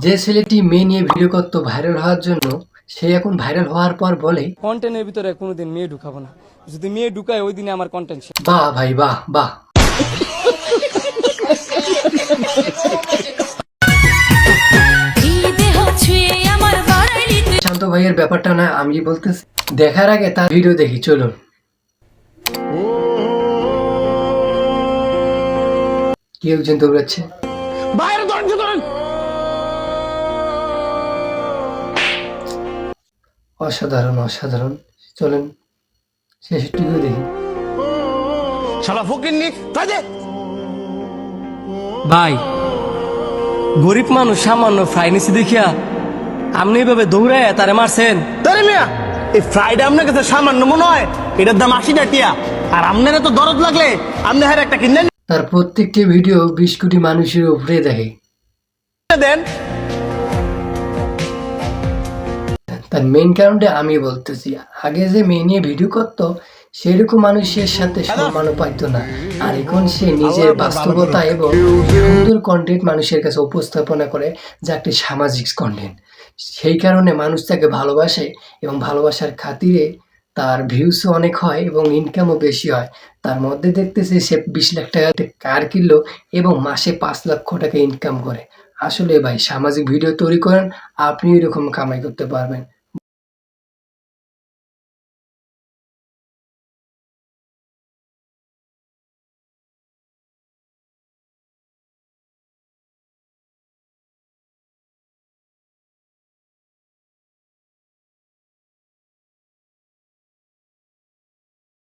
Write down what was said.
যে ছেলেটি মেয়ে নিয়ে ভিডিও করতো ভাইরাল হওয়ার জন্য, সে এখন ভাইরাল হওয়ার পর বলে, কন্টেন্টের ভিতরে কোনোদিন মেয়ে ঢুকাবো না, যদি মেয়ে ঢুকায় ওই দিনে আমার কন্টেন্ট শেষ। বাহ ভাই বাহ বাহ। শান্ত ভাইয়ের ব্যাপারটা না আমি বলতেছি, দেখার আগে তার ভিডিও দেখি, চলুন। কি একজন দৌড়াচ্ছে, অসাধারণ অসাধারণ। চলেন শেষটিও দেখি। ভাই, গরিব মানুষ সামান্য ফ্রাই নিছি দেখিয়া আপনি এইভাবে দৌড়ায় তারে মারছেন? তারে মিয়া, এই ফ্রাইডে আপনার কাছে সামান্য মনে হয়? এটার দাম 80 টাকা। আর আপনারা তো দরদ লাগলে আপনি হার একটা কিনে তার প্রত্যেকটি ভিডিও 20 কোটি মানুষের উপরে দেখে। দেন। তার মেইন কারণটা আমি বলতেছি, আগে যে মেয়ে নিয়ে ভিডিও করতো সেরকম মানুষের সাথে সম্মানও পাইতো না, আর এখন সে নিজের বাস্তবতা এবং সুন্দর কন্টেন্ট মানুষের কাছে উপস্থাপনা করে, যা একটি সামাজিক কন্টেন্ট। সেই কারণে মানুষ তাকে ভালোবাসে এবং ভালোবাসার খাতিরে তার ভিউসও অনেক হয় এবং ইনকামও বেশি হয়। তার মধ্যে দেখতেছি সে 20 লাখ টাকা কার কিনলো এবং মাসে 5 লক্ষ টাকা ইনকাম করে। আসলে ভাই, সামাজিক ভিডিও তৈরি করেন, আপনি এরকম কামাই করতে পারবেন।